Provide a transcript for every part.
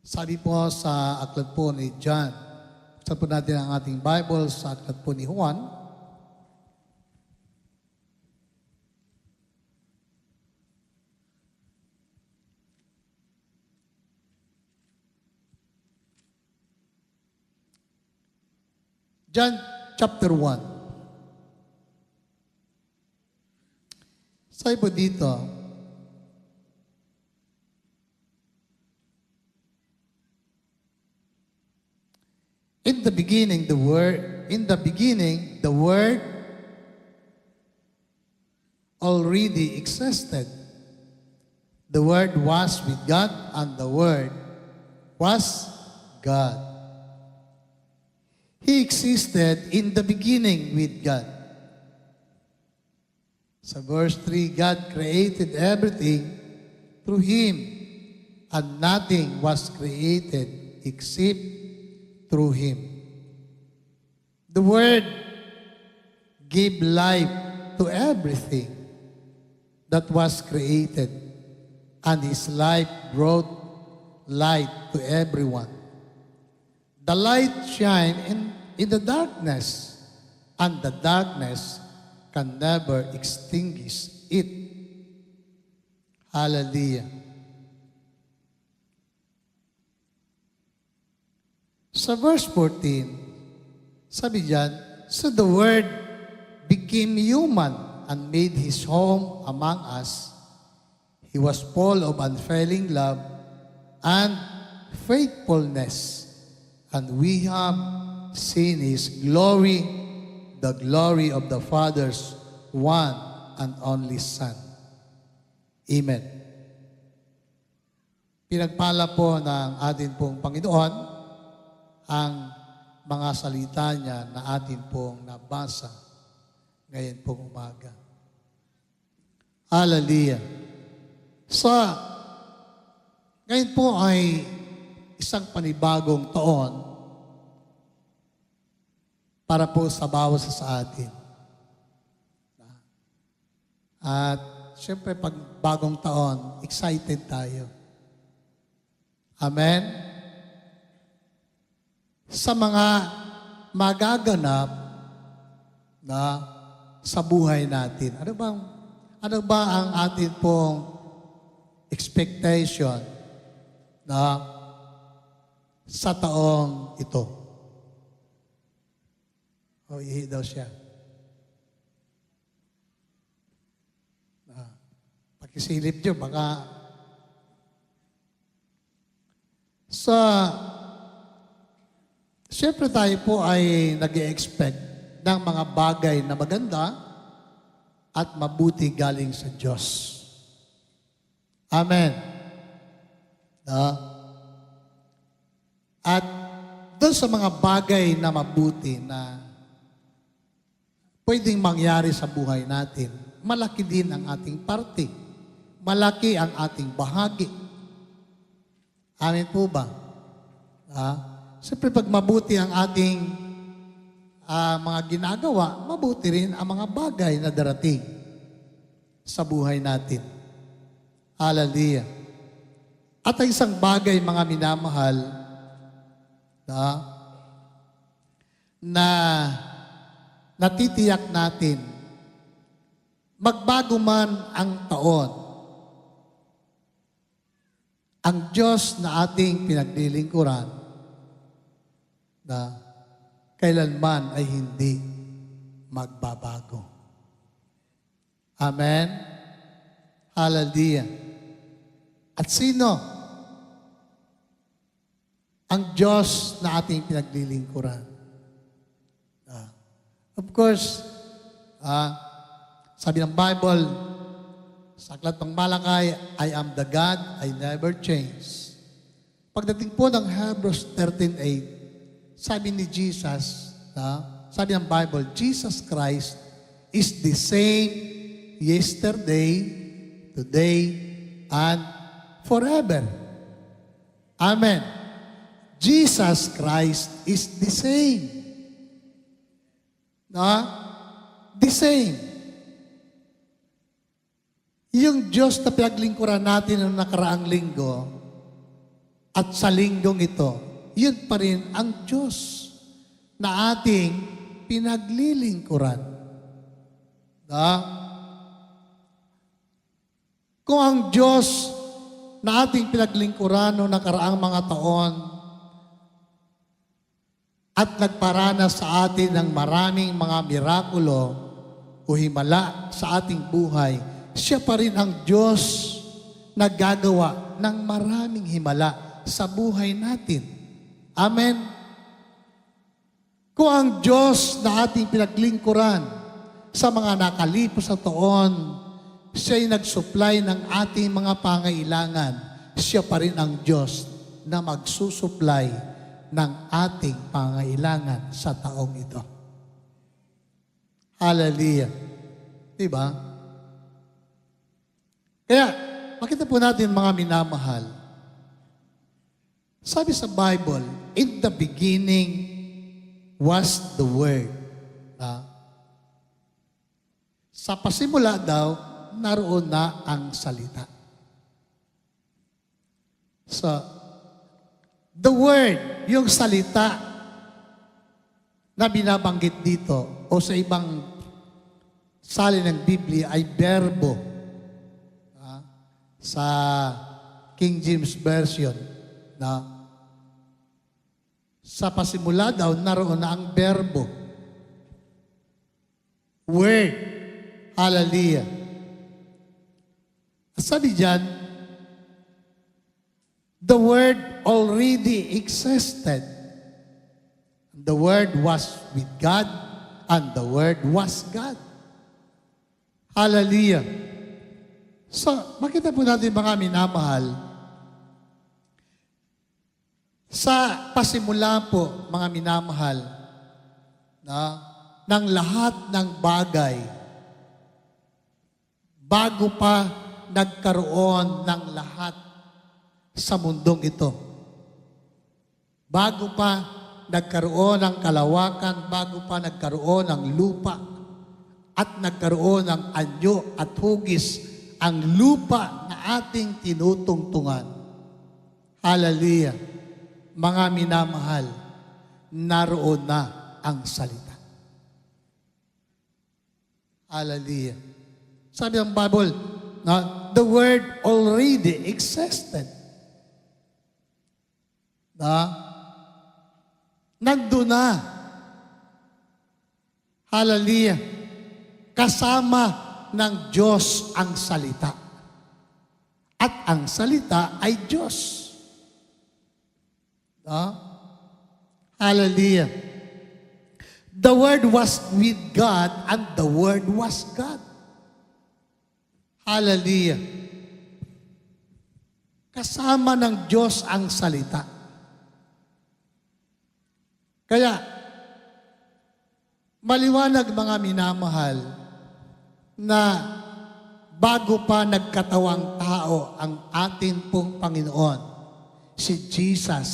Sabi po sa aklat po ni John, buksan po natin ang ating Bible sa aklat po ni Juan. John chapter 1. Sabi po dito, in the beginning, the Word already existed. The Word was with God, and the Word was God. He existed in the beginning with God. Sa verse 3, God created everything through Him, and nothing was created except through Him. The Word gave life to everything that was created, and His life brought light to everyone. The light shines in the darkness, and the darkness can never extinguish it. Hallelujah. Sa verse 14, sabi diyan, so the Word became human and made His home among us. He was full of unfailing love and faithfulness, and we have seen His glory, the glory of the Father's one and only Son. Amen. Pinagpala po ng atin pong Panginoon ang mga salita niya na atin pong nabasa ngayon pong umaga. Hallelujah. Ngayon po ay isang panibagong taon para po sa bawat sa atin. At siyempre pag bagong taon, excited tayo. Amen? Sa mga magaganap na sa buhay natin. Ano ba ang atin pong expectation na sa taong ito? Ihi daw siya. Pakisilip niyo, baka siyempre tayo po ay nag-i-expect ng mga bagay na maganda at mabuti galing sa Diyos. Amen. At doon sa mga bagay na mabuti na pwedeng mangyari sa buhay natin, malaki din ang ating parte. Malaki ang ating bahagi. Amen po ba? Siyempre pag mabuti ang ating mga ginagawa, mabuti rin ang mga bagay na darating sa buhay natin. Hallelujah. At ang isang bagay, mga minamahal, na natitiyak natin, magbago man ang taon, ang Diyos na ating pinaglilingkuran, na kailanman ay hindi magbabago. Amen? Hallelujah. At sino? Ang Diyos na ating pinaglilingkuran. Of course, sabi ng Bible, sa aklat ng Malakay, I am the God, I never change. Pagdating po ng Hebrews 13:8, sabi ni Jesus, sabi ng Bible, Jesus Christ is the same yesterday, today, and forever. Amen. Jesus Christ is the same. The same. Yung Diyos na pinaglingkuran natin noong nakaraang linggo at sa linggong ito, yun pa rin ang Diyos na ating pinaglilingkuran. Kung ang Diyos na ating pinaglingkuran noong nakaraang mga taon at nagparanas sa atin ng maraming mga mirakulo o himala sa ating buhay, siya pa rin ang Diyos na gagawa ng maraming himala sa buhay natin. Amen? Kung ang Diyos na ating pinaglingkuran sa mga nakalipos na taon, siya'y nagsupply ng ating mga pangailangan, siya pa rin ang Diyos na magsusupply ng ating pangailangan sa taong ito. Hallelujah. Diba? Kaya, makita po natin mga minamahal. Sabi sa Bible, in the beginning was the Word. Sa pasimula daw, naroon na ang salita. So, the Word, yung salita na binabanggit dito o sa ibang salin ng Biblia ay berbo. Sa King James Version, sa pasimula daw, naroon na ang berbo. Word. Hallelujah. Sabi dyan, the Word already existed. The Word was with God, and the Word was God. Hallelujah. So, makita po natin mga minamahal, sa pasimula po, mga minamahal, ng lahat ng bagay, bago pa nagkaroon ng lahat sa mundong ito. Bago pa nagkaroon ng kalawakan, bago pa nagkaroon ng lupa, at nagkaroon ng anyo at hugis, ang lupa na ating tinutungtungan. Hallelujah. Mga minamahal, naroon na ang salita. Hallelujah. Sabi ng Bible, the Word already existed. Nandun na. Hallelujah. Kasama ng Diyos ang salita. At ang salita ay Diyos. Hallelujah. The Word was with God and the Word was God. Hallelujah. Kasama ng Diyos ang salita. Kaya, maliwanag mga minamahal, na bago pa nagkatawang tao ang ating pong Panginoon, si Jesus,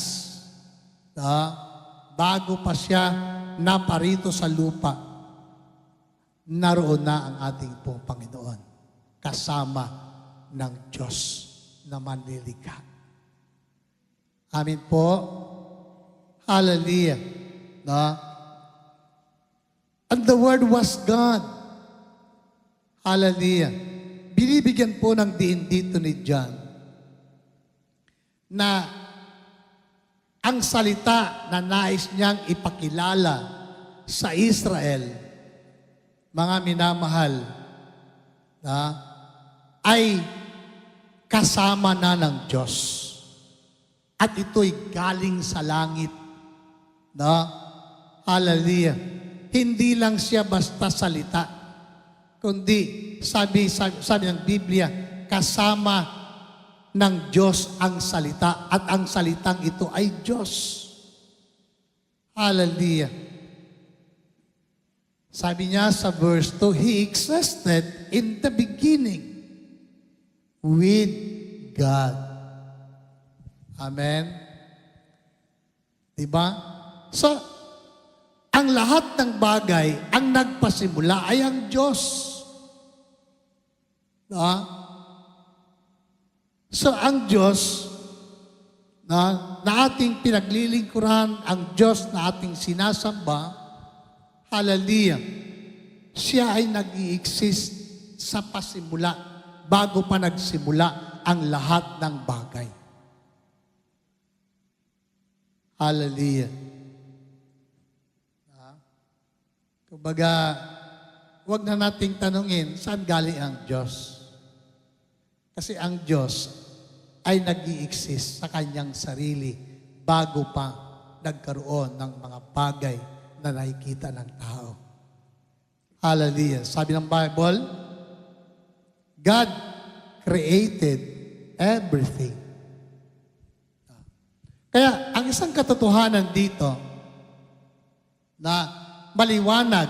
bago pa siya naparito sa lupa, naroon na ang ating pong Panginoon, kasama ng Diyos na manlilikha. Amin po. Hallelujah. And the Word was God. Hallelujah. Binibigyan po ng diin dito ni John na ang salita na nais niyang ipakilala sa Israel, mga minamahal, ay kasama na ng Diyos. At ito'y galing sa langit. Hallelujah. Hindi lang siya basta salita, kundi sabi ng Biblia, kasama ng Diyos ang salita at ang salitang ito ay Diyos. Hallelujah. Sabi niya sa verse 2, He existed in the beginning with God. Amen? Diba? So, ang lahat ng bagay, ang nagpasimula ay ang Diyos. So, ang Diyos, na ating pinaglilingkuran ang Diyos na ating sinasamba, hallelujah, siya ay nag-i-exist sa pasimula, bago pa nagsimula ang lahat ng bagay. Hallelujah. Kumbaga, huwag na nating tanungin, saan galing ang Diyos? Kasi ang Diyos ay nag-i-exist sa kanyang sarili bago pa nagkaroon ng mga bagay na nakikita ng tao. Hallelujah. Sabi ng Bible, God created everything. Kaya, ang isang katotohanan dito na maliwanag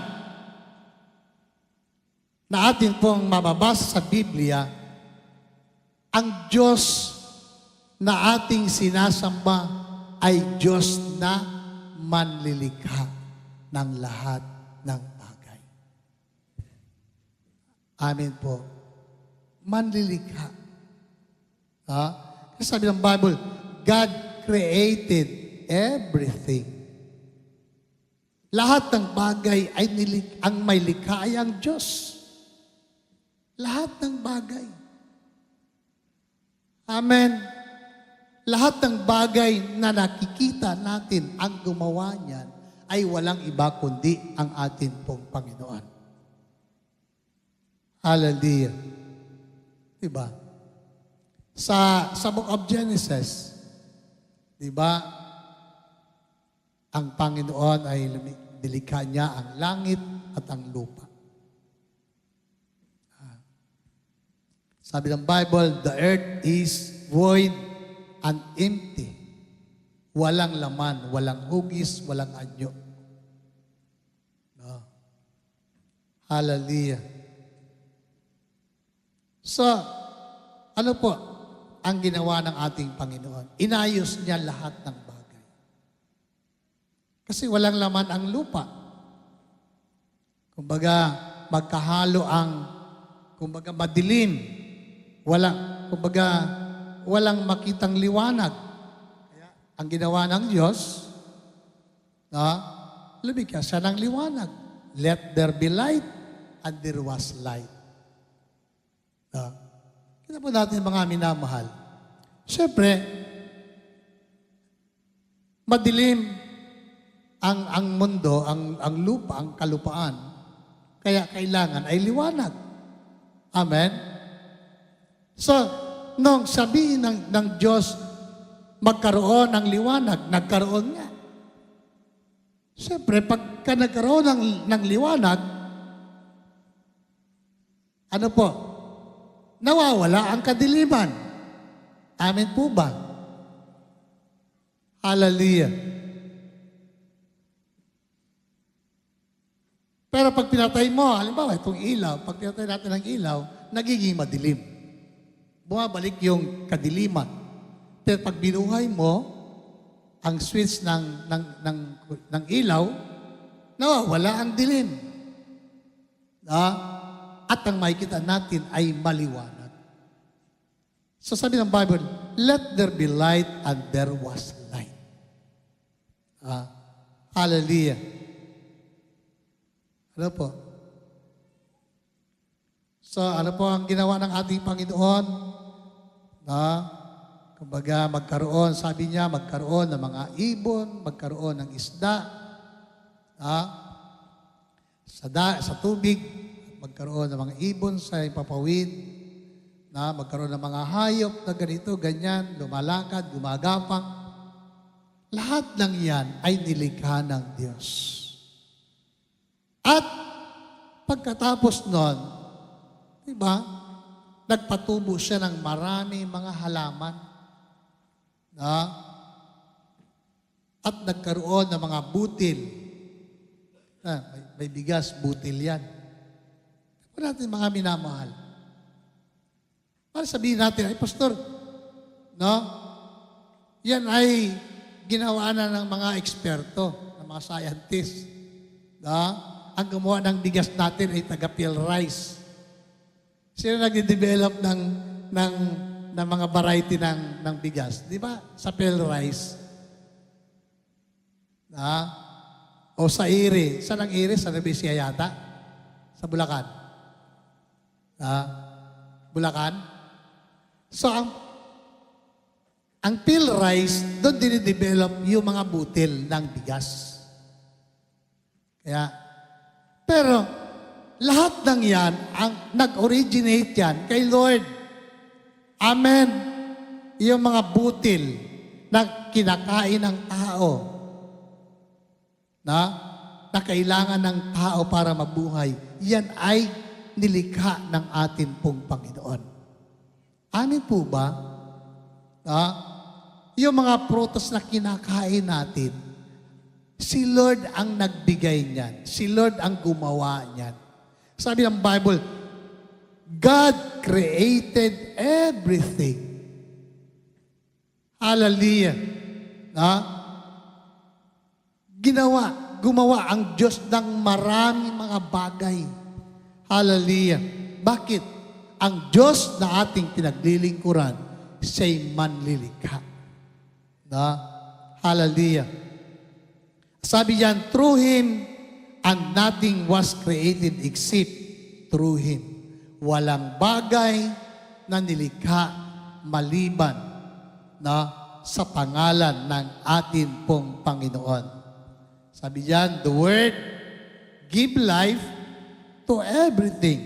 na atin pong mababasa sa Biblia, ang Diyos na ating sinasamba ay Diyos na manlilikha ng lahat ng bagay. Amen po. Manlilikha. Kasi sabi ng Bible, God created everything. Lahat ng bagay ay ang may likha ay ang Diyos. Lahat ng bagay. Amen. Lahat ng bagay na nakikita natin, ang gumawa niyan, ay walang iba kundi ang atin pong Panginoon. Hallelujah. Diba? Sa Book of Genesis, diba, ang Panginoon ay nilikha niya ang langit at ang lupa. Sabi ng Bible, the earth is void and empty. Walang laman, walang hugis, walang anyo. No. Hallelujah. So, ano po ang ginawa ng ating Panginoon? Inayos niya lahat ng bagay. Kasi walang laman ang lupa. Kumbaga, magkahalo kumbaga madilim. Walang makitang liwanag. Kaya, ang ginawa ng Diyos, lumikha siya ng liwanag. Let there be light, and there was light. Kita po natin mga minamahal. Siyempre, madilim ang mundo, ang lupa, ang kalupaan. Kaya kailangan ay liwanag. Amen? So, nung sabihin ng Diyos, magkaroon ng liwanag, nagkaroon nga. Siyempre, pagka nagkaroon ng liwanag, ano po? Nawawala ang kadiliman. Amen po ba? Hallelujah. Pero pag pinatay mo, halimbawa, itong ilaw, pag pinatay natin ng ilaw, nagiging madilim. Bumabalik yung kadiliman. Pero pag binuhay mo, ang switch ng ilaw, nawawala ang dilim. At ang makikita natin ay maliwanag. So sabi ng Bible, let there be light, and there was light. Hallelujah. Ano po? So, ano po ang ginawa ng ating Panginoon? Kumbaga, sabi niya, magkaroon ng mga ibon, magkaroon ng isda, sa tubig, magkaroon ng mga ibon sa ipapawid, magkaroon ng mga hayop na ganito, ganyan, lumalakad, gumagapang. Lahat ng yan ay nilikha ng Diyos. At pagkatapos nun, diba, nagpatubo siya ng marami mga halaman. At nagkaroon ng mga butil. May bigas, butil yan. Ito natin mga minamahal. Para sabihin natin, ay pastor, yan ay ginawa na ng mga eksperto, ng mga scientists. Ang gumawa ng bigas natin ay taga-peel rice. Sino nag-develop ng ng mga variety ng bigas. Di ba? Sa pearl rice. O sa Iri. Saan ang Iri? Sa Nuecia yata? Sa Bulacan. Bulacan. So, ang pearl rice, doon dinidevelop yung mga butil ng bigas. Kaya, pero, lahat ng yan, ang nag-originate yan kay Lord. Amen. Yung mga butil na kinakain ng tao, na kailangan ng tao para mabuhay, yan ay nilikha ng atin pong Panginoon. Amen po ba? Yung mga prutas na kinakain natin, si Lord ang nagbigay niyan. Si Lord ang gumawa niyan. Sabi ng Bible, God created everything. Hallelujah. Gumawa ang Diyos ng maraming mga bagay. Hallelujah. Bakit? Ang Diyos na ating pinaglilingkuran, siya'y manlilikha. Hallelujah. Sabi yan, through Him, and nothing was created except through Him. Walang bagay na nilikha maliban sa pangalan ng atin pong Panginoon. Sabi diyan, the Word give life to everything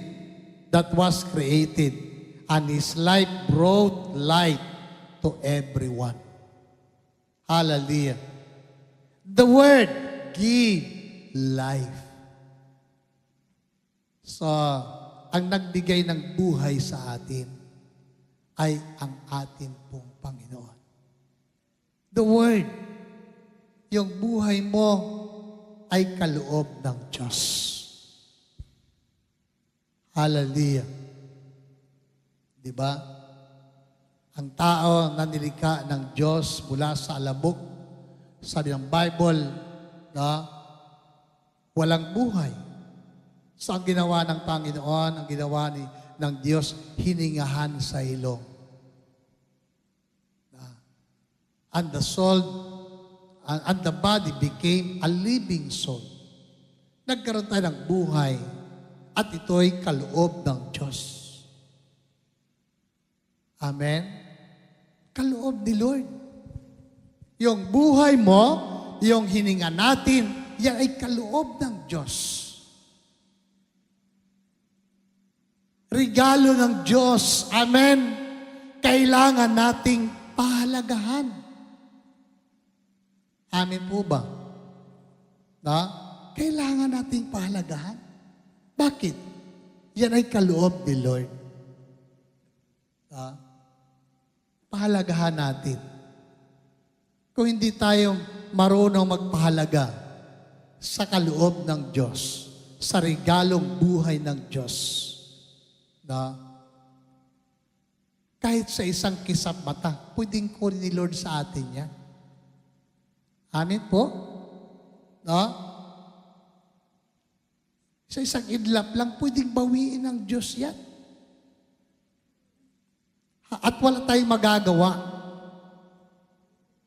that was created, and His life brought light to everyone. Hallelujah. The Word give life. So, ang nagbigay ng buhay sa atin ay ang atin pong Panginoon. The Word, yung buhay mo ay kaloob ng Diyos. Hallelujah. Di ba? Ang tao na nilikha ng Diyos mula sa alabok, sabi ng Bible, na walang buhay. So ang ginawa ng Panginoon, ang ginawa ng Diyos, hiningahan sa ilong. And the soul, and the body became a living soul. Nagkaroon tayo ng buhay at ito'y kaloob ng Diyos. Amen? Kaloob ni Lord. Yung buhay mo, yung hininga natin, yan ay kaloob ng Diyos. Regalo ng Diyos. Amen? Kailangan nating pahalagahan. Amen po ba? Kailangan nating pahalagahan. Bakit? Yan ay kaloob ni Lord. Pahalagahan natin. Kung hindi tayo marunong magpahalaga sa kaloob ng Diyos, sa regalong buhay ng Diyos, kahit sa isang kisap mata, pwedeng kunin ni Lord sa atin yan. Amen po? Sa isang idlap lang, pwedeng bawiin ng Diyos yan. At wala tayong magagawa.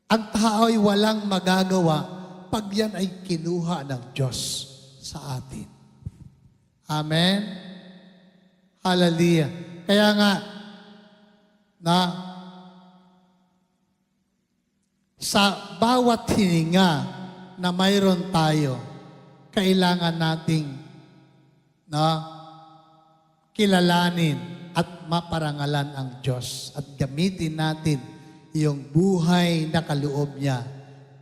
Ang tao ay walang magagawa pag yan ay kinuha ng Diyos sa atin. Amen? Hallelujah. Kaya nga, sa bawat hininga na mayroon tayo, kailangan nating kilalanin at maparangalan ang Diyos at gamitin natin yung buhay na kaloob niya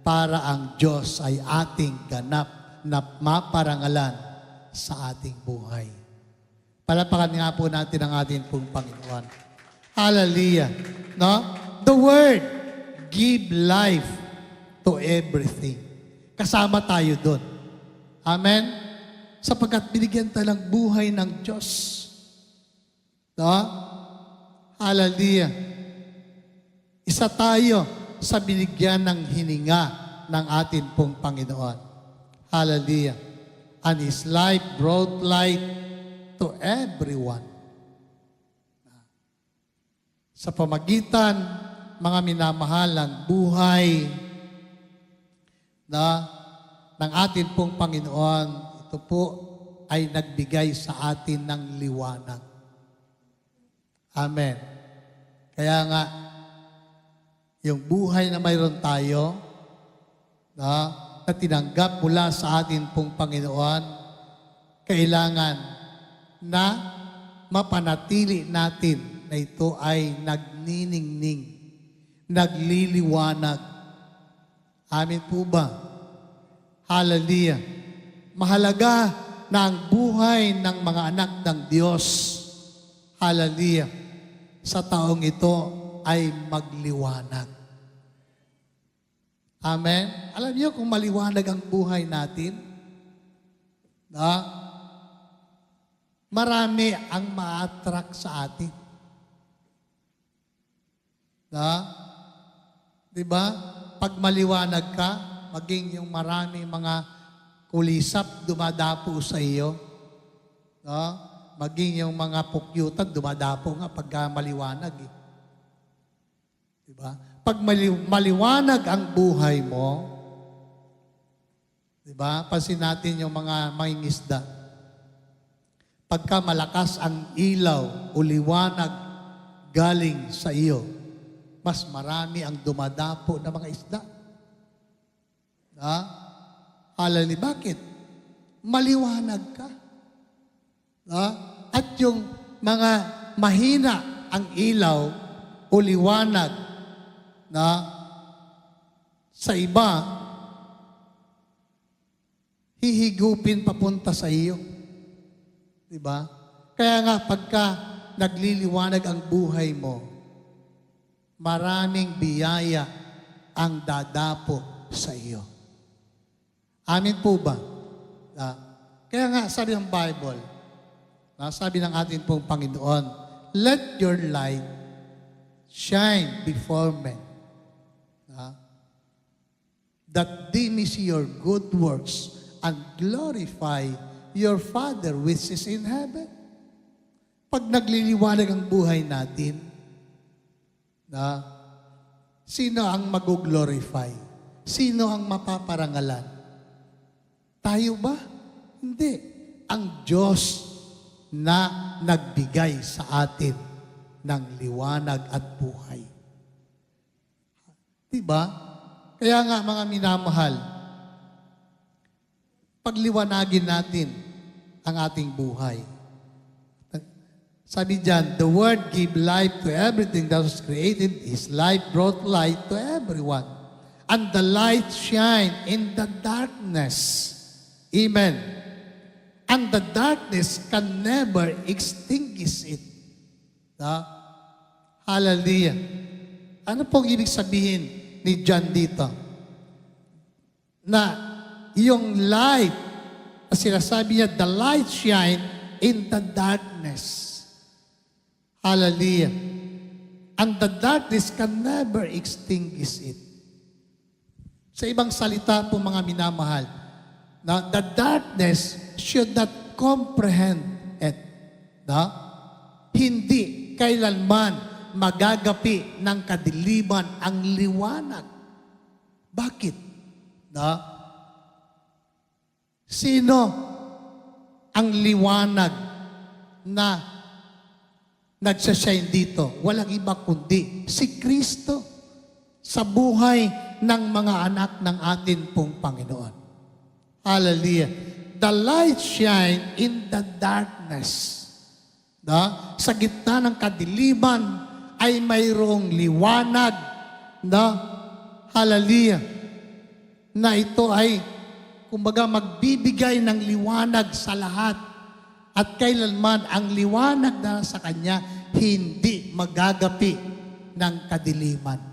para ang Diyos ay ating ganap na maparangalan sa ating buhay. Palapakan nga po natin ang ating pong Panginoon. Hallelujah. The Word give life to everything. Kasama tayo doon. Amen? Sapagkat binigyan tayo ng buhay ng Diyos. Hallelujah. Isa tayo sa binigyan ng hininga ng atin pong Panginoon. Hallelujah. And His life brought light to everyone. sa pamagitan, mga minamahal, ng buhay ng atin pong Panginoon. Ito po ay nagbigay sa atin ng liwanag. Amen. Kaya nga, yung buhay na mayroon tayo, na tinanggap mula sa atin pong Panginoon, kailangan na mapanatili natin na ito ay nagniningning, nagliliwanag. Amin po ba? Hallelujah. Mahalaga na ang buhay ng mga anak ng Diyos, hallelujah, sa taong ito ay magliwanag. Amen? Alam niyo kung maliwanag ang buhay natin, marami ang ma-attract sa atin. Di ba? Pag maliwanag ka, maging yung marami mga kulisap dumadapo sa iyo. Maging yung mga pukyutan dumadapo nga pag maliwanag. Di ba? Pag maliwanag ang buhay mo, di ba? Pansin natin yung mga mangingisda. Pagka malakas ang ilaw o liwanag galing sa iyo, mas marami ang dumadapo na mga isda. Halali, bakit? Maliwanag ka. At yung mga mahina ang ilaw o liwanag na sa iba, hihigupin papunta sa iyo. Diba? Kaya nga, pagka nagliliwanag ang buhay mo, maraming biyaya ang dadapo sa iyo. Amin po ba? Kaya nga, sabi ng Bible, sabi ng ating pong Panginoon, let your light shine before men, that they may see your good works and glorify your Father which is in heaven. Pag nagliliwanag ang buhay natin, sino ang mag-glorify? Sino ang mapaparangalan? Tayo ba? Hindi. Ang Diyos na nagbigay sa atin ng liwanag at buhay. Diba? Kaya nga mga minamahal, pagliwanagin natin ang ating buhay. Sabi diyan, the Word gave life to everything that was created. His life brought light to everyone. And the light shine in the darkness. Amen. And the darkness can never extinguish it. Hallelujah. Ano pong ibig sabihin ni John dito? Na yung light, sinasabi niya, the light shine in the darkness. Hallelujah. And the darkness can never extinguish it. Sa ibang salita po mga minamahal, na the darkness should not comprehend it. Hindi kailanman magagapi ng kadiliman ang liwanag. Bakit? Sino ang liwanag na nagsashine dito? Walang iba kundi si Kristo sa buhay ng mga anak ng atin pong Panginoon. Hallelujah. The light shine in the darkness. Sa gitna ng kadiliman ay mayroong liwanag. Hallelujah. Na ito ay, kumbaga, magbibigay ng liwanag sa lahat. At kailanman ang liwanag na sa Kanya hindi magagapi ng kadiliman.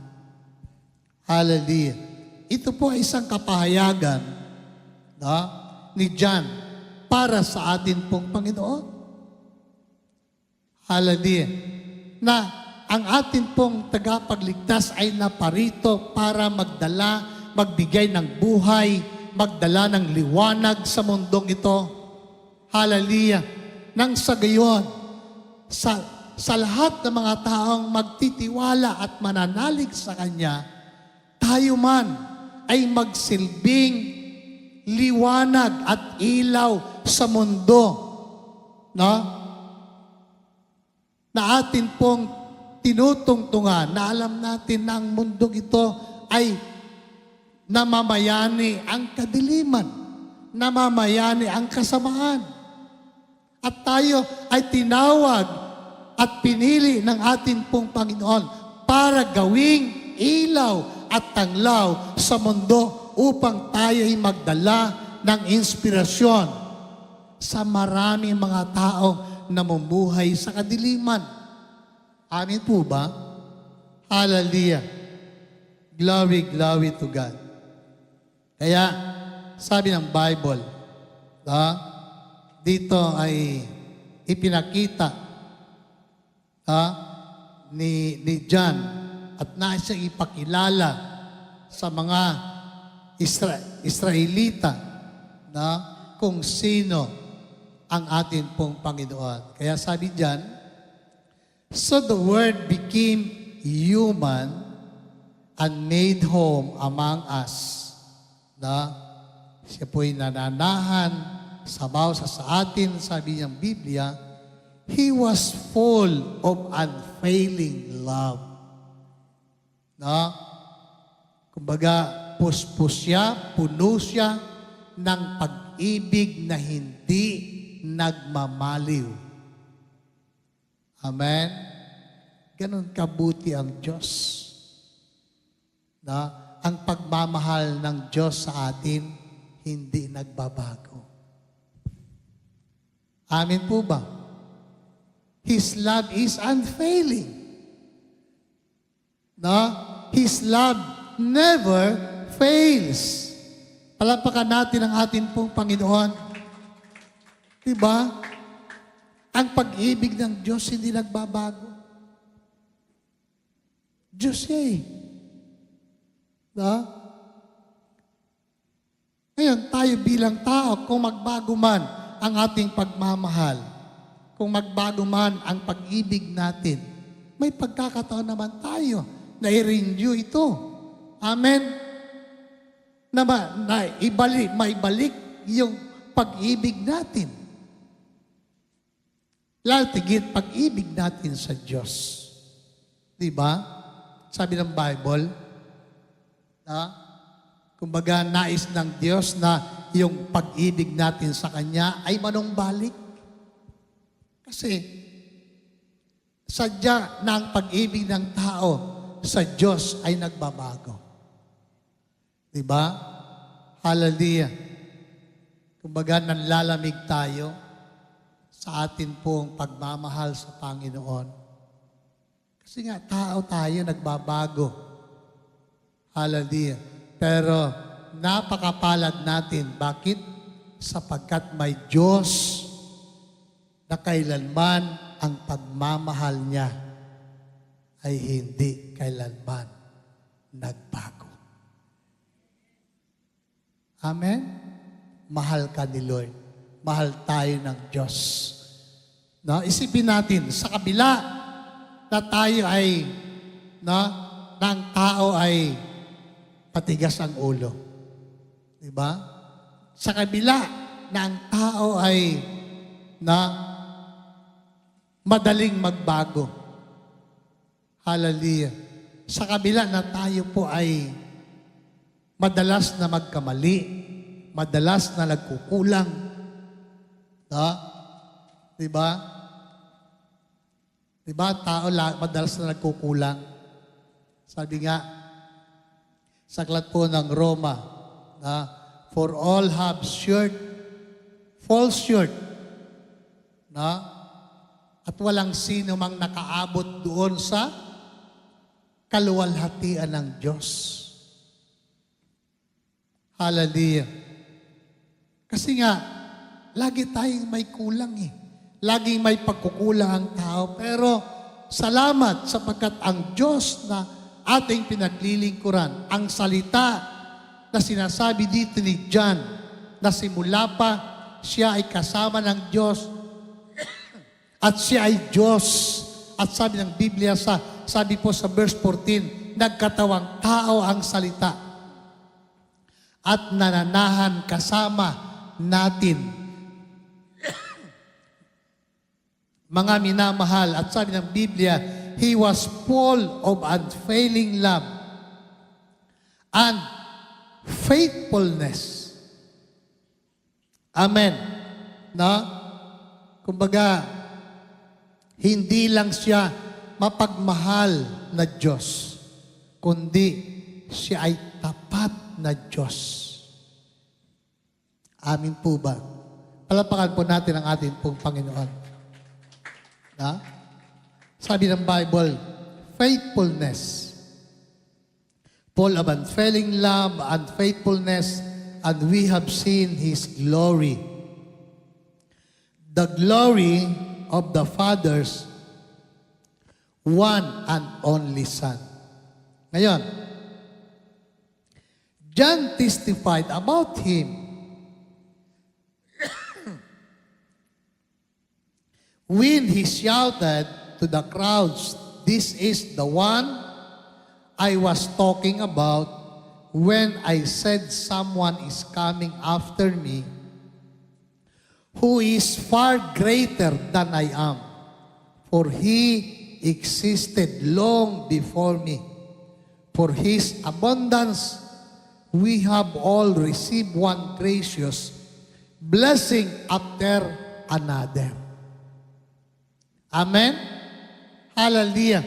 Hallelujah. Ito po ay isang kapahayagan ni John para sa atin pong Panginoon. Hallelujah. Na ang atin pong tagapagligtas ay naparito para magbigay ng buhay, magdala ng liwanag sa mundong ito. Hallelujah. Nang sa gayon, sa lahat ng mga taong magtitiwala at mananalig sa Kanya, tayo man ay magsilbing liwanag at ilaw sa mundo, no? Na atin pong tinutungtungan, na alam natin na ang mundong ito ay namamayani ang kadiliman, namamayani ang kasamaan. At tayo ay tinawag at pinili ng ating pong Panginoon para gawing ilaw at tanglaw sa mundo upang tayo ay magdala ng inspirasyon sa maraming mga taong namumuhay sa kadiliman. Amin po ba? Hallelujah. Glory, glory to God. Kaya, sabi ng Bible, dito ay ipinakita ni John at nais siyang ipakilala sa mga Israelita na kung sino ang atin pong Panginoon. Kaya sabi diyan, so the Word became human and made home among us. Na siya po'y nananahan sa atin, sabi niyang Biblia, He was full of unfailing love. Na, kumbaga, puno siya ng pag-ibig na hindi nagmamaliw. Amen? Ganon kabuti ang Diyos. Na, ang pagmamahal ng Diyos sa atin, hindi nagbabago. Amen po ba? His love is unfailing. No? His love never fails. Palapakan natin ang ating pong Panginoon. Diba? Ang pag-ibig ng Diyos hindi nagbabago. Diyos eh. No? Ngayon, tayo bilang tao, kung magbago man ang ating pagmamahal, kung magbago man ang pag-ibig natin, may pagkakataon naman tayo na i-renew ito. Amen? Na maibalik yung pag-ibig natin. Lalo tigit pag-ibig natin sa Diyos. Diba? Sabi ng Bible, kumbaga nais ng Diyos na yung pag-ibig natin sa Kanya ay manumbalik. Kasi sadya na ang pag-ibig ng tao sa Diyos ay nagbabago. Diba? Hallelujah. Kumbaga nanlalamig tayo sa atin pong pagmamahal sa Panginoon. Kasi nga, tao tayo, nagbabago. Hallelujah. Pero napakapalad natin. Bakit? Sapagkat may Diyos na kailanman ang pagmamahal niya ay hindi kailanman nagbago. Amen? Mahal ka ni Lord. Mahal tayo ng Diyos. No? Isipin natin, sa kabila na tayo ay, no, na ang tao ay patigas ang ulo. Diba? Sa kabila na ang tao ay na madaling magbago. Hallelujah. Sa kabila na tayo po ay madalas na magkamali, madalas na nagkukulang. No? Diba? Diba? Tao madalas na nagkukulang. Sabi nga, sa aklat po ng Roma, na for all have falls short. Na? At walang sino mang nakaabot doon sa kaluwalhatian ng Diyos. Hallelujah. Kasi nga, lagi tayong may kulang eh. Laging may pagkukulang ang tao. Pero salamat sapagkat ang Diyos na ating pinaglilingkuran, ang salita na sinasabi dito ni John, na simula pa siya ay kasama ng Diyos at siya ay Diyos At sabi ng Biblia, sabi po sa verse 14, nagkatawang tao ang salita at nananahan kasama natin. Mga minamahal, at sabi ng Biblia, He was full of unfailing love and faithfulness. Amen. No? Kumbaga, hindi lang siya mapagmahal na Diyos, kundi siya ay tapat na Diyos. Amin po ba? Palapakan po natin ang ating pong Panginoon. Na? Sabi ng Bible, faithfulness, full of unfailing love and faithfulness, and we have seen His glory. The glory of the Father's one and only Son. Ngayon, John testified about Him when He shouted to the crowds, "This is the one I was talking about when I said someone is coming after me, who is far greater than I am, for He existed long before me. For His abundance, we have all received one gracious blessing after another." Amen? Hallelujah.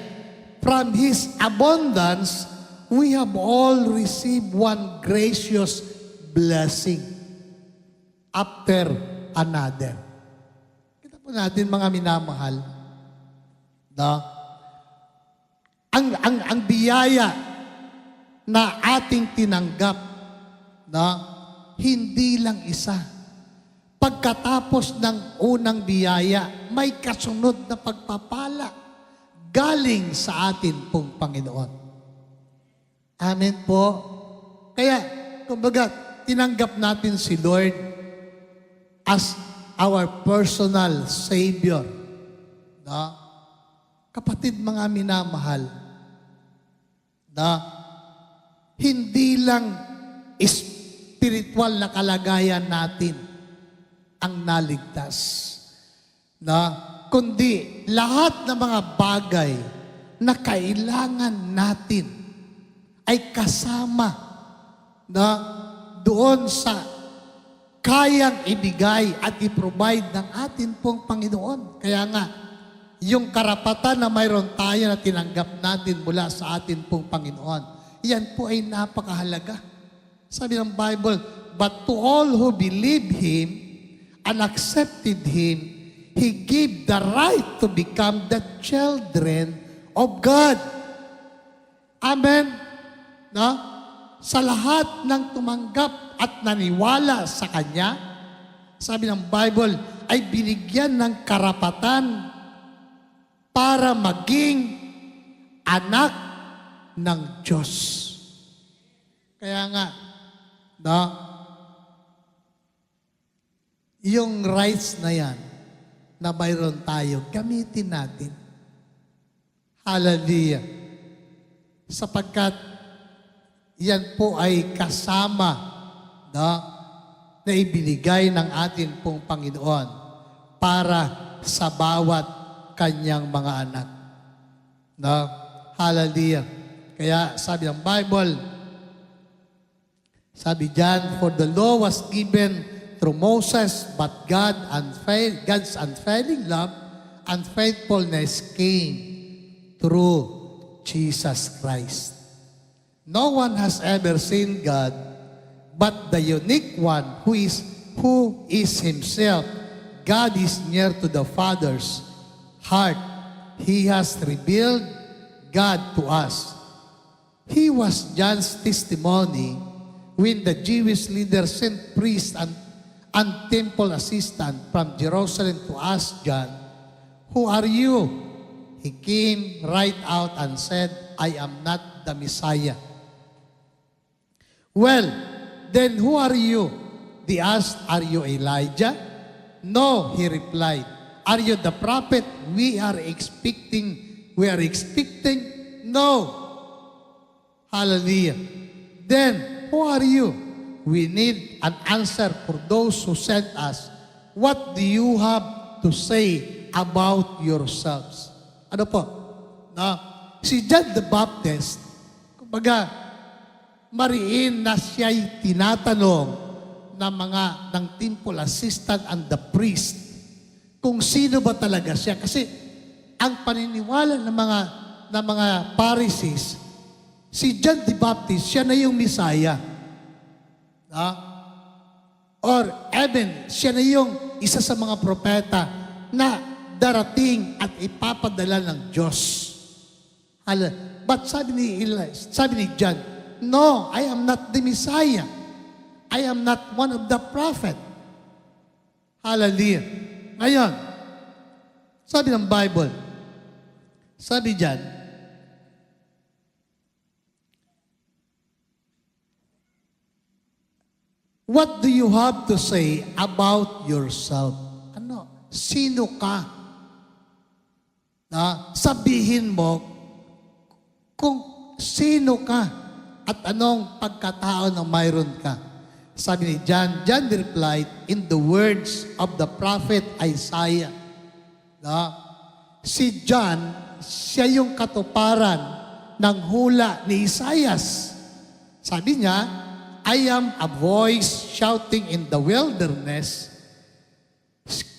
From His abundance, we have all received one gracious blessing after another. Kita po natin, mga minamahal, no? Ang biyaya na ating tinanggap, no? Hindi lang isa. Pagkatapos ng unang biyaya, may kasunod na pagpapala galing sa atin pong Panginoon. Amen po. Kaya, kumbaga, tinanggap natin si Lord as our personal Savior. No? Kapatid, mga minamahal, no? Hindi lang spiritual na kalagayan natin ang naligtas, no? Kundi lahat ng mga bagay na kailangan natin ay kasama na doon sa kayang ibigay at i-provide ng atin pong Panginoon. Kaya nga, yung karapatan na mayroon tayo na tinanggap natin mula sa atin pong Panginoon, yan po ay napakahalaga. Sabi ng Bible, but to all who believe Him and accepted Him, He gave the right to become the children of God. Amen? No? Sa lahat ng tumanggap at naniwala sa Kanya, sabi ng Bible, ay binigyan ng karapatan para maging anak ng Diyos. Kaya nga, no? Yung rights na yan, na mayroon tayo, gamitin natin. Hallelujah. Sapagkat yan po ay kasama, no, na ibinigay ng atin pong Panginoon para sa bawat kanyang mga anak. No? Hallelujah. Kaya sabi ng Bible, sabi diyan, for the law was given through Moses, but God's unfailing love and faithfulness came through Jesus Christ. No one has ever seen God, but the unique one who is Himself. God is near to the Father's heart. He has revealed God to us. He was John's testimony when the Jewish leaders sent priests and temple assistant from Jerusalem to ask John, "Who are you?" He came right out and said, "I am not the Messiah." "Well, then who are you?" They asked, "Are you Elijah?" "No," he replied, Are you the prophet we are expecting? No. Hallelujah. Then, who are you? We need an answer for those who sent us. What do you have to say about yourselves? Ano po? No? Si John the Baptist, kumbaga, mariin na siya'y tinatanong ng temple assistant and the priest kung sino ba talaga siya. Kasi ang paniniwala ng mga Pharisees, si John the Baptist, siya na yung Messiah. Or even, siya na yung isa sa mga propeta na darating at ipapadala ng Diyos. But sabi ni John, no, I am not the Messiah. I am not one of the prophet. Hallelujah. Ngayon, sabi ng Bible, sabi dyan, what do you have to say about yourself? Ano? Sino ka? Sabihin mo kung sino ka at anong pagkatao na mayroon ka. Sabi ni John replied, in the words of the prophet Isaiah. Si John, siya yung katuparan ng hula ni Isaias. Sabi niya, I am a voice shouting in the wilderness,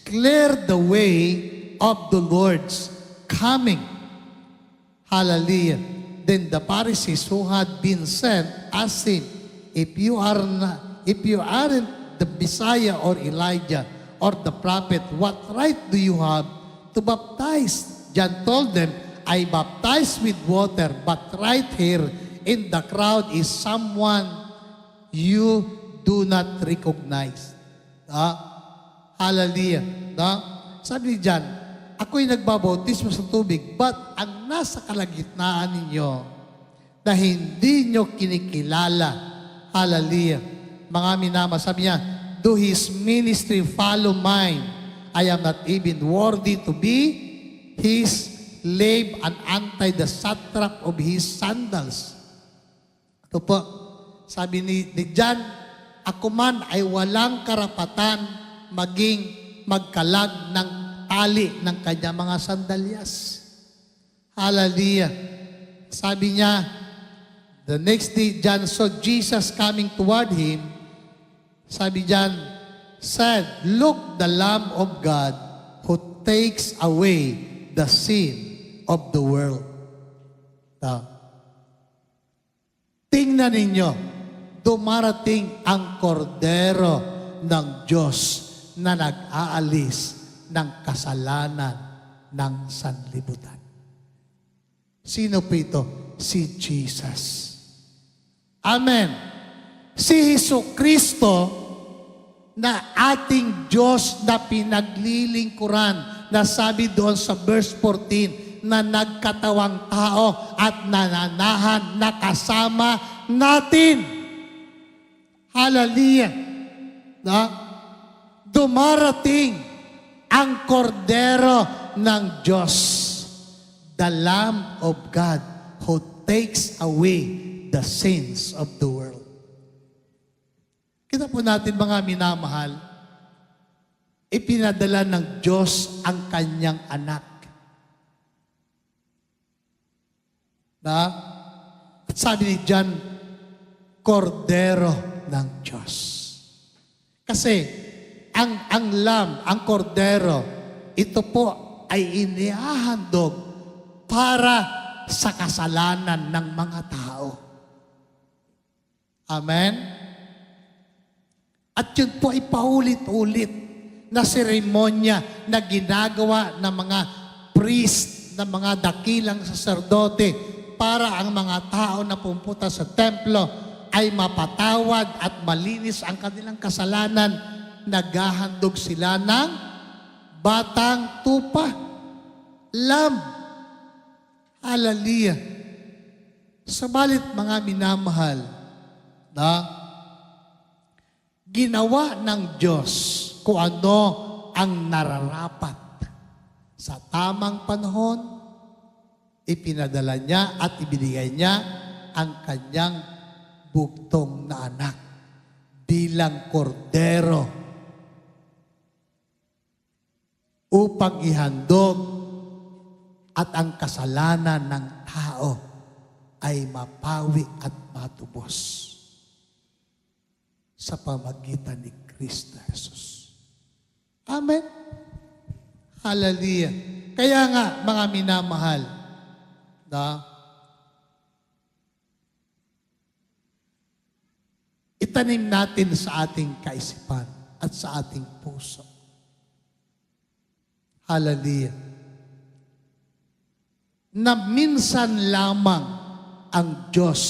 clear the way of the Lord's coming. Hallelujah. Then the Pharisees who had been sent asked him, if you aren't the Messiah or Elijah or the prophet, what right do you have to baptize? John told them, I baptize with water, but right here in the crowd is someone you do not recognize. Hallelujah. Sabi ni John, ako'y nagbabautismo sa tubig, but ang nasa kalagitnaan ninyo na hindi nyo kinikilala, hallelujah, mga minama, sabi niya, do his ministry follow mine. I am not even worthy to be his slave and untie the satrap of his sandals. Ito po, sabi ni John, ako man ay walang karapatan maging magkalag ng tali ng kanyang mga sandalyas. Hallelujah. Sabi niya, the next day, John saw Jesus coming toward him. Sabi John, said, look, the Lamb of God who takes away the sin of the world. Tingnan ninyo, dumarating ang kordero ng Diyos na nag-aalis ng kasalanan ng sanlibutan. Sino po ito? Si Jesus. Amen. Si Jesucristo na ating Diyos na pinaglilingkuran, na sabi doon sa verse 14, na nagkatawang tao at nananahan na kasama natin. Hallelujah. Dumarating ang kordero ng Diyos, the Lamb of God who takes away the sins of the world. Kita po natin mga minamahal, ipinadala ng Diyos ang kanyang anak. At sabi ni John, kordero ng Diyos. Kasi ang lamb, ang kordero, ito po ay inihahandog para sa kasalanan ng mga tao. Amen? At yun po ay paulit-ulit na seremonya na ginagawa ng mga priest, ng mga dakilang saserdote para ang mga tao na pumunta sa templo ay mapatawad at malinis ang kanilang kasalanan. Naghahandog sila ng batang tupa, lamb. Hallelujah. Subalit mga minamahal, ginawa ng Diyos kung ano ang nararapat Sa tamang panahon, ipinadala niya at ibinigay niya ang kanyang bugtong na anak bilang kordero upang ihandog at ang kasalanan ng tao ay mapawi at matubos sa pamagitan ni Kristo Jesus. Amen? Hallelujah. Kaya nga, mga minamahal, itanim natin sa ating kaisipan at sa ating puso. Hallelujah. Na minsan lamang ang Diyos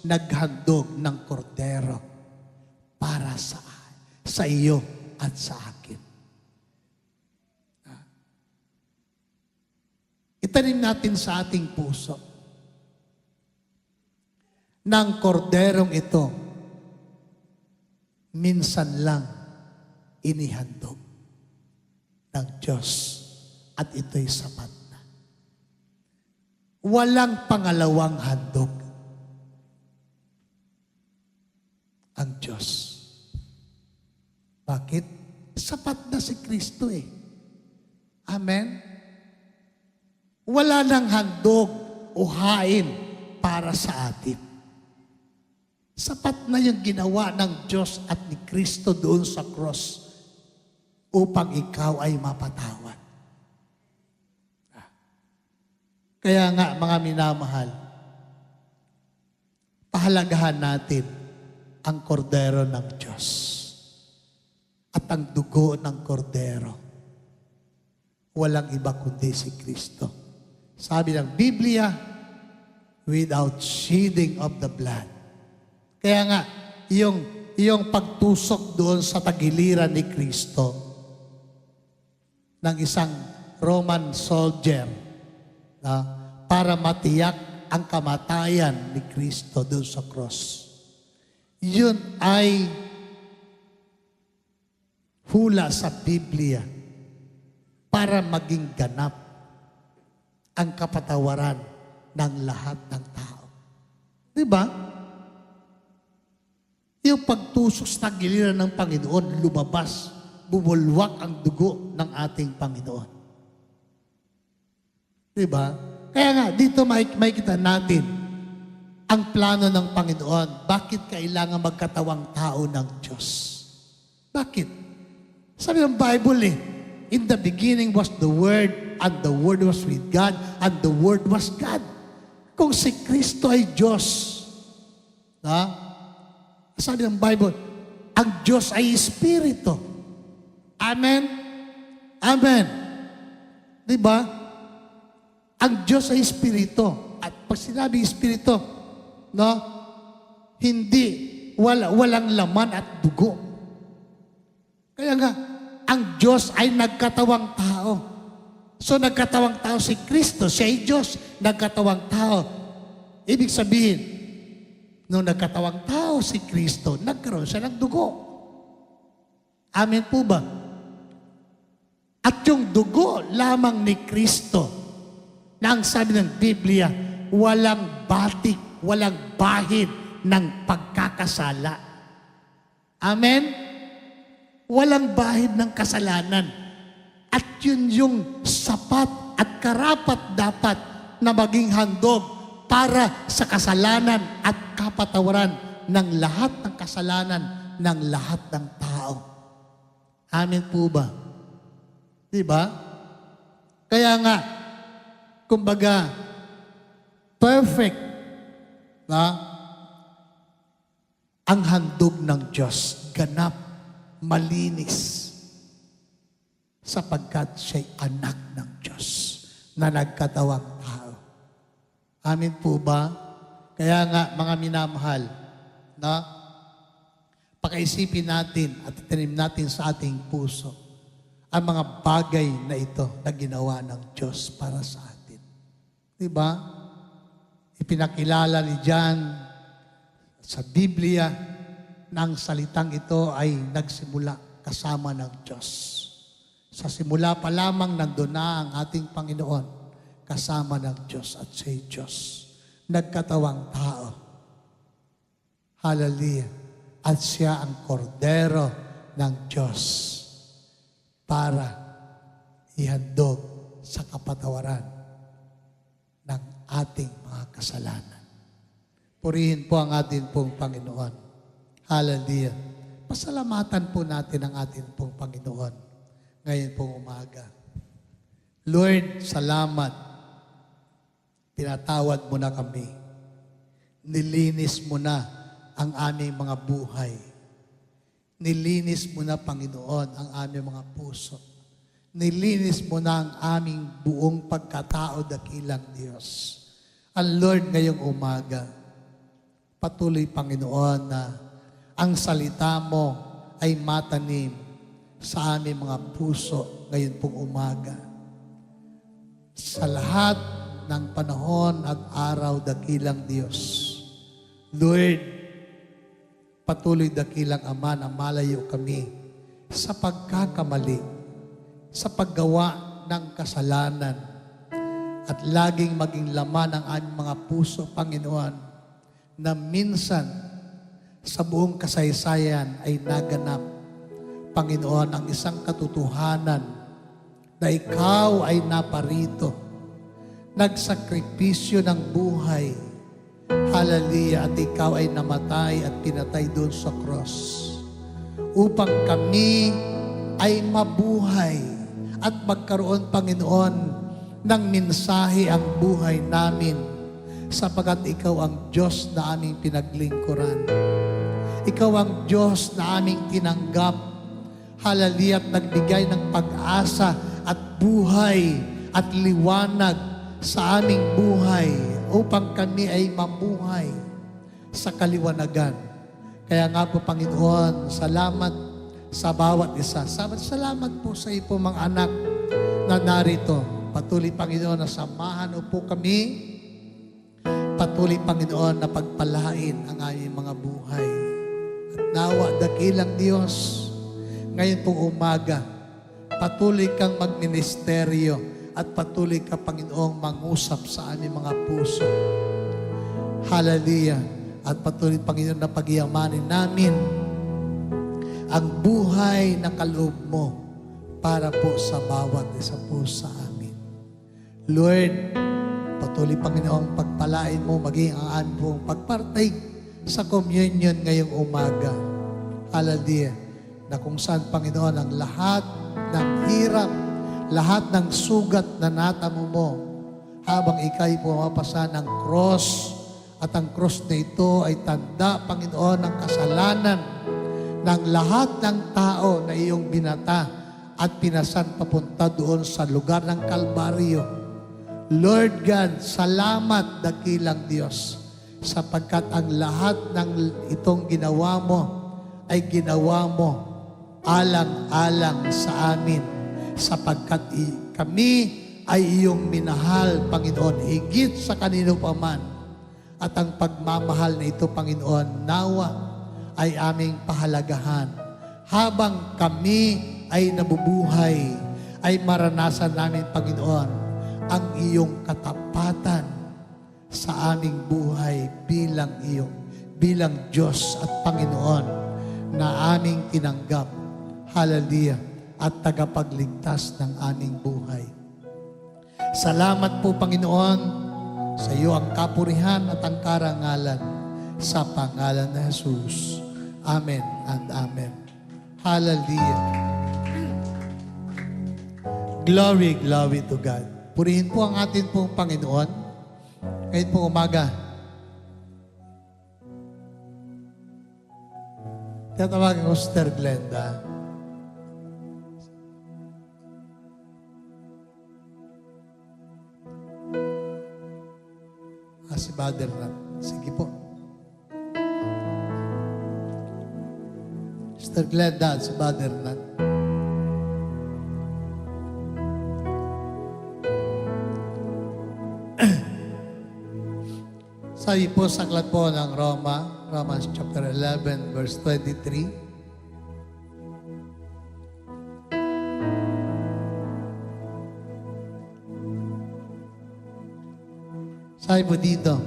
naghandog ng kordero para sa iyo at sa akin. Itanim natin sa ating puso ng korderong ito, minsan lang inihandog ng Diyos at ito'y sapat na. Walang pangalawang handog ang Diyos. Bakit? Sapat na si Kristo eh. Amen? Wala nang handog o hain para sa atin. Sapat na yung ginawa ng Diyos at ni Kristo doon sa cross upang ikaw ay mapatawad. Kaya nga, mga minamahal, pahalagahan natin ang kordero ng Diyos at ang dugo ng kordero. Walang iba kundi si Kristo. Sabi ng Biblia, without shedding of the blood. Kaya nga, yung pagtusok doon sa tagiliran ni Kristo ng isang Roman soldier para matiyak ang kamatayan ni Kristo doon sa cross. Yun ay hula sa Biblia para maging ganap ang kapatawaran ng lahat ng tao. Diba? Yung pagtusok sa giliran ng Panginoon, lumabas, bumulwak ang dugo ng ating Panginoon. Diba? Kaya nga, dito makikita natin ang plano ng Panginoon. Bakit kailangan magkatawang tao ng Diyos? Bakit? Sabi ng Bible in the beginning was the Word, and the Word was with God, and the Word was God. Kung si Kristo ay Diyos, sabi ng Bible, ang Diyos ay Espiritu. Amen? Amen. Diba? Ang Diyos ay Espiritu. At pag sinabi Espiritu, walang laman at dugo. Kaya nga, ang Diyos ay nagkatawang tao. So nagkatawang tao si Kristo, siya ay Diyos, nagkatawang tao. Ibig sabihin, nung nagkatawang tao si Kristo, nagkaroon siya ng dugo. Amen po ba? At yung dugo lamang ni Kristo, na ang sabi ng Biblia, walang batik, walang bahid ng pagkakasala. Amen? Walang bahid ng kasalanan. At yun yung sapat at karapat dapat na maging handog para sa kasalanan at kapatawaran ng lahat ng kasalanan ng lahat ng tao. Amen po ba? Diba? Kaya nga, kumbaga, perfect ang handog ng Diyos, ganap, malinis, sapagkat siya'y anak ng Diyos na nagkatawang tao. Amin po ba? Kaya nga, mga minamahal, pakaisipin natin at itanim natin sa ating puso ang mga bagay na ito na ginawa ng Diyos para sa atin. Diba? Ipinakilala ni John sa Biblia na ang salitang ito ay nagsimula kasama ng Diyos. Sa simula pa lamang nandun na ang ating Panginoon kasama ng Diyos at siya'y Diyos. Nagkatawang tao. Hallelujah. At siya ang kordero ng Diyos para ihandog sa kapatawaran ng ating mga kasalanan. Purihin po ang ating pong Panginoon. Hallelujah. Pasalamatan po natin ang ating pong Panginoon ngayon pong umaga. Lord, salamat. Pinatawad mo na kami. Nilinis mo na ang aming mga buhay. Nilinis mo na, Panginoon, ang aming mga puso. Nilinis mo na ang aming buong pagkatao, dakilang Diyos. Ang Lord, ngayong umaga, patuloy, Panginoon, na ang salita mo ay matanim sa aming mga puso ngayon pong umaga. Sa lahat ng panahon at araw, dakilang Diyos. Lord, patuloy, dakilang Ama, na malayo kami sa pagkakamali, sa paggawa ng kasalanan, at laging maging laman ang aming mga puso, Panginoon, na minsan sa buong kasaysayan ay naganap, Panginoon, ang isang katotohanan na ikaw ay naparito, nagsakripisyo ng buhay, hallelujah, at ikaw ay namatay at pinatay doon sa cross upang kami ay mabuhay at magkaroon, Panginoon, ng mensahe ang buhay namin sapagkat ikaw ang Diyos na aming pinaglingkuran. Ikaw ang Diyos na aming tinanggap, hallelujah, at nagbigay ng pag-asa at buhay at liwanag sa aming buhay upang kami ay mamuhay sa kaliwanagan. Kaya nga po, Panginoon, salamat sa bawat isa. Salamat po sa iyo po mga anak na narito. Patuloy, Panginoon, na samahan po kami. Patuloy, Panginoon, na pagpalain ang aming mga buhay. At nawa, dakilang Diyos, ngayon pong umaga, patuloy kang magministeryo at patuloy ka, Panginoong, mangusap sa aming mga puso. Hallelujah. At patuloy, Panginoon, na pagyamanin namin ang buhay na kaloob mo para po sa bawat isa po sa amin. Lord, patuloy, Panginoon, pagpalain mo maging ang aming pong pagpartay sa communion ngayong umaga. Hallelujah. Na kung saan, Panginoon, ang lahat ng hirap, lahat ng sugat na natamo mo habang ika'y pumapasa ng cross, at ang cross na ito ay tanda, Panginoon, ng kasalanan ng lahat ng tao na iyong binata at pinasan papunta doon sa lugar ng Kalbaryo. Lord God, salamat, dakilang Diyos, sapagkat ang lahat ng itong ginawa mo ay ginawa mo alang-alang sa amin, sapagkat kami ay iyong minahal, Panginoon, higit sa kanino paman. At ang pagmamahal na ito, Panginoon, nawa ay aming pahalagahan. Habang kami ay nabubuhay, ay maranasan namin, Panginoon, ang iyong katapatan sa aming buhay bilang Diyos at Panginoon na aming tinanggap. Hallelujah. At tagapagligtas ng aming buhay. Salamat po, Panginoon, sa iyo ang kapurihan at ang karangalan sa pangalan ni Jesus. Amen and amen. Hallelujah. Glory, glory to God. Purihin po ang atin pong Panginoon. Ngayon pong umaga. Tinatawagin ko Sister Glenda. Si Father Nat. Sige po. Sister Glenda, si Father Nat. Sabi po sa aklat po ng Romans chapter 11, verse 23. Sabi po dito,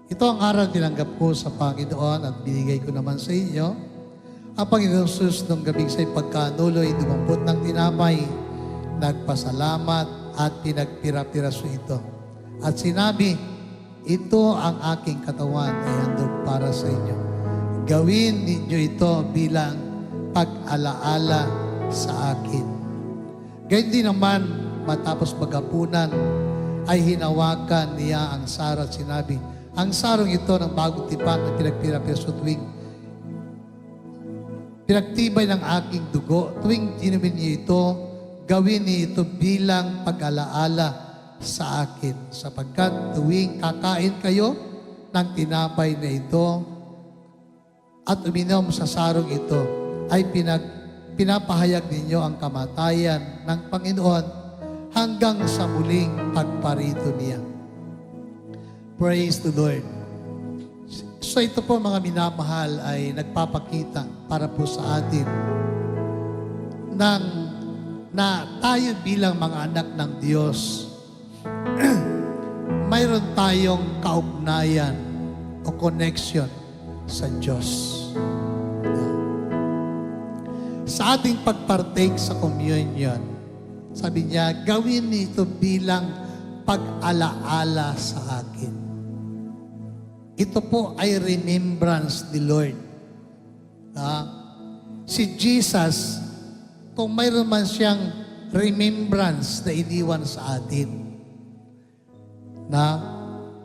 ito ang aral tinanggap ko sa Panginoon at binigay ko naman sa inyo. Ang Panginoon Jesus nung gabing sa'y pagkanuloy, dumampot ng tinapay, nagpasalamat at pinagpira-piraso ito. At sinabi, ito ang aking katawan ay handog para sa inyo. Gawin ninyo ito bilang pag-alaala sa akin. Gayun din naman, matapos maghapunan, ay hinawakan niya ang saro at sinabi, ang sarong ito ng bagong tipan na pinagpira-piraso tuwing pinagtibay ng aking dugo, tuwing inumin niyo ito, gawin niyo ito bilang pag-alaala sa akin. Sapagkat tuwing kakain kayo ng tinapay na ito at uminom sa sarong ito, ay pinapahayag ninyo ang kamatayan ng Panginoon hanggang sa muling pagparito niya. Praise the Lord. So ito po mga minamahal ay nagpapakita para po sa atin na tayo bilang mga anak ng Diyos, mayroon tayong kaugnayan o connection sa Diyos. Sa ating pagpartake sa communion, sabi niya, gawin nito bilang pag-alaala sa akin. Ito po ay remembrance ni Lord. Si Jesus, kung mayroon man siyang remembrance na iniwan sa atin,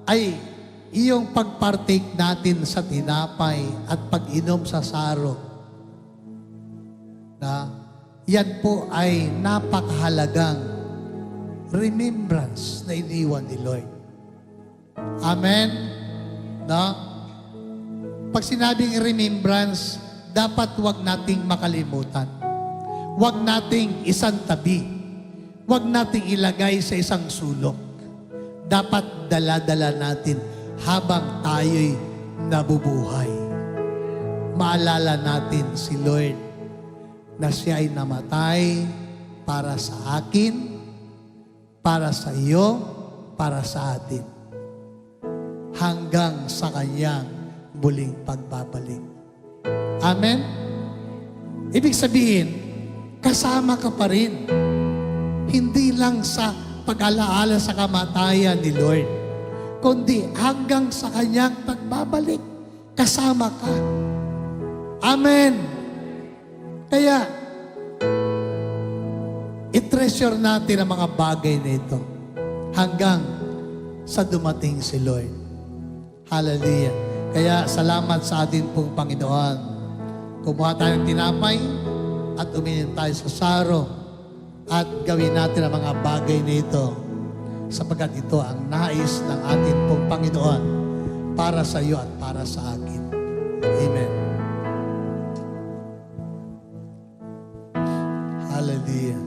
ay iyong pagpartake natin sa tinapay at pag-inom sa saro, yan po ay napakahalagang remembrance na iniwan ni Lord. Amen? Pag sinabing remembrance, dapat wag nating makalimutan. Wag nating isantabi. Wag nating ilagay sa isang sulok. Dapat dala-dala natin habang tayo'y nabubuhay. Maalala natin si Lord na siya ay namatay para sa akin, para sa iyo, para sa atin. Hanggang sa kanyang muling pagbabalik. Amen? Ibig sabihin, kasama ka pa rin. Hindi lang sa pag-alaala sa kamatayan ni Lord, kundi hanggang sa kanyang pagbabalik, kasama ka. Amen? Kaya, i-treasure natin ang mga bagay na ito hanggang sa dumating si Lord. Hallelujah. Kaya salamat sa atin pong Panginoon. Kumuha tayo ng tinapay at uminom tayo sa saro at gawin natin ang mga bagay na ito sapagkat ito ang nais ng atin pong Panginoon para sa iyo at para sa akin. Amen. Hallelujah.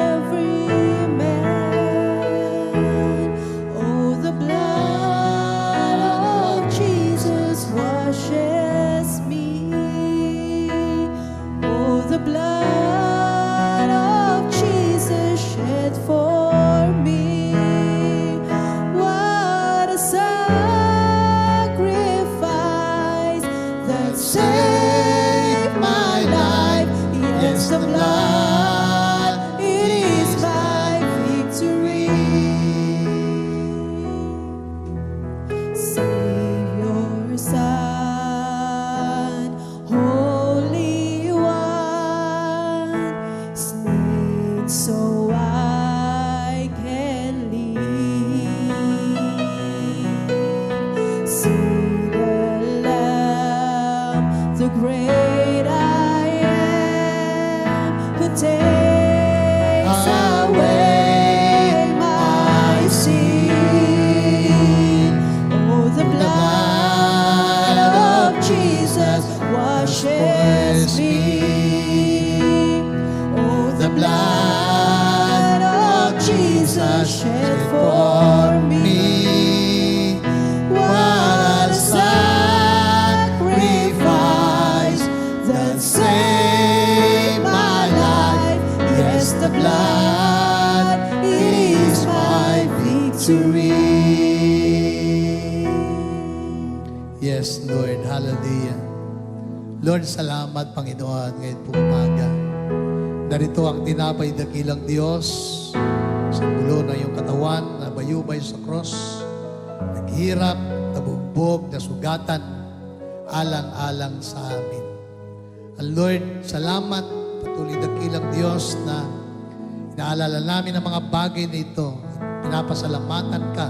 Every man, oh, the blood Yes, Lord. Hallelujah. Lord, salamat, Panginoon, ngayon po umaga. Narito ang tinapay dakilang Diyos, simbolo na iyong katawan, na bayubay sa cross, naghirap, nabugbog, nasugatan, alang-alang sa amin. And Lord, salamat, patuloy dakilang Diyos na inaalala namin ang mga bagay na ito at pinapasalamatan ka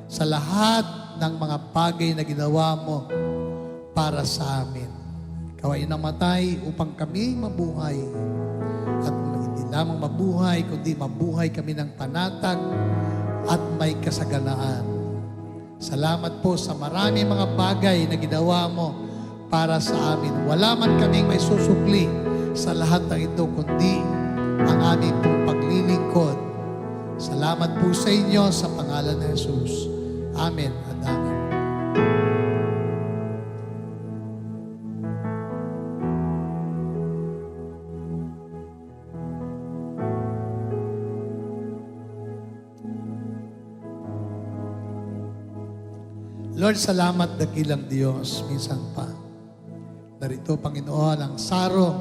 sa lahat ng mga bagay na ginawa mo para sa amin. Ikaw ay namatay upang kami mabuhay. At hindi lamang mabuhay, kundi mabuhay kami ng panatag at may kasaganaan. Salamat po sa marami mga bagay na ginawa mo para sa amin. Wala man kaming may susukli sa lahat ng ito, kundi ang aming pong paglilingkod. Salamat po sa inyo sa pangalan ng Jesus. Amen at amen. Lord, salamat dakilang Diyos, minsan pa. Narito, Panginoon, ang saro,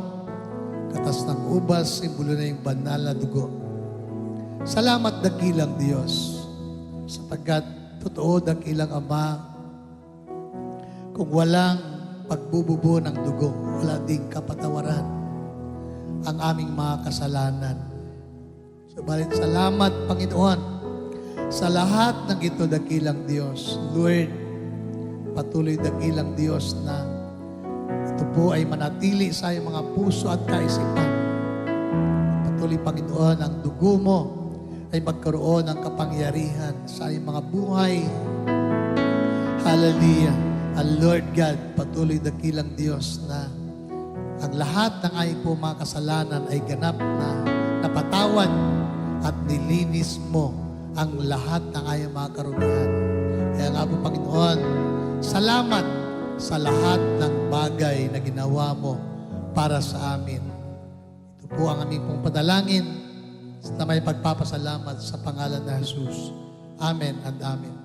katas ng ubas, simbolo na yung banal na dugo. Salamat dakilang Diyos, sapagkat totoo dakilang Ama, kung walang pagbububo ng dugo, wala ding kapatawaran ang aming mga kasalanan. Subalit salamat, Panginoon, sa lahat ng ito dakilang Diyos. Lord, patuloy dakilang Diyos na ito po ay manatili sa iyong mga puso at kaisipan. Patuloy, Panginoon, ang dugo mo ay magkaroon ng kapangyarihan sa iyong mga buhay. Hallelujah. And Lord God, patuloy dakilang Diyos na ang lahat ng aming po mga kasalanan ay ganap na napatawad at nilinis mo ang lahat ng aming mga karumihan. Kaya nga po, Panginoon, salamat sa lahat ng bagay na ginawa mo para sa amin. Ito po ang aming pong padalangin na may pagpapasalamat sa pangalan ng Jesus. Amen and amen.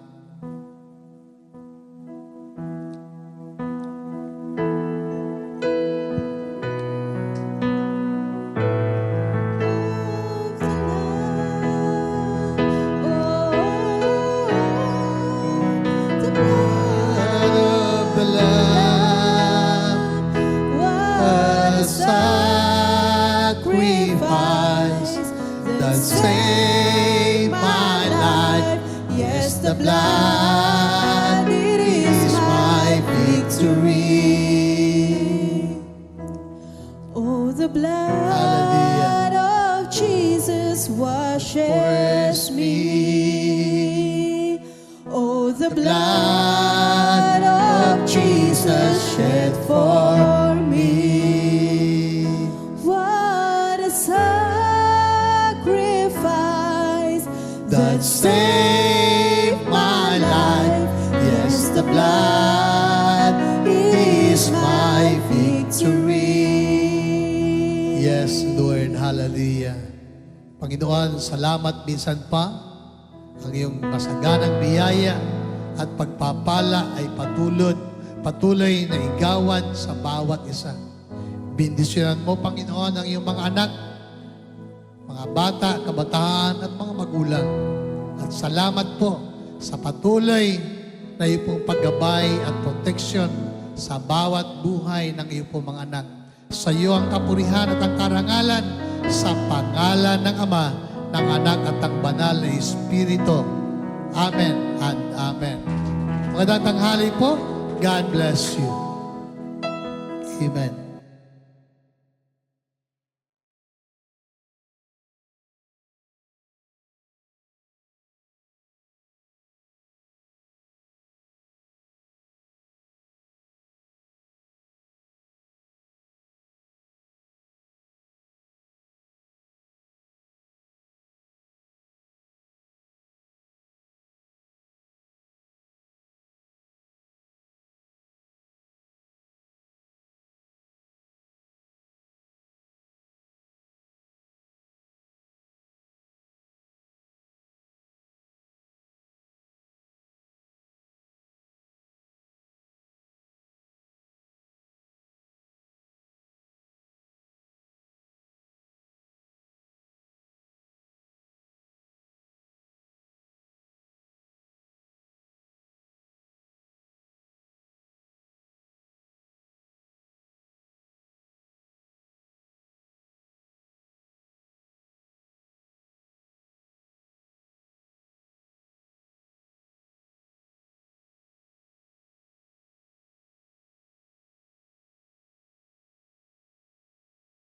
Save my life. Yes, the blood, it is my victory. Oh, the blood of Jesus washes me. Oh, the blood of Jesus shed for me. What a that saved my life. Yes, the blood is my victory. Yes, Lord. Hallelujah. Panginoon, salamat minsan pa. Ang iyong masaganang biyaya at pagpapala ay patuloy na igawad sa bawat isa. Bindisyonan mo, Panginoon, ang iyong mga anak, mga bata, kabataan at mga magulang. At salamat po sa patuloy na iyong pong paggabay at proteksyon sa bawat buhay ng iyong pong mga anak. Sa iyo ang kapurihan at ang karangalan sa pangalan ng Ama, ng Anak at ng Banal na Espiritu. Amen and Amen. Magandang tanghali po. God bless you. Amen.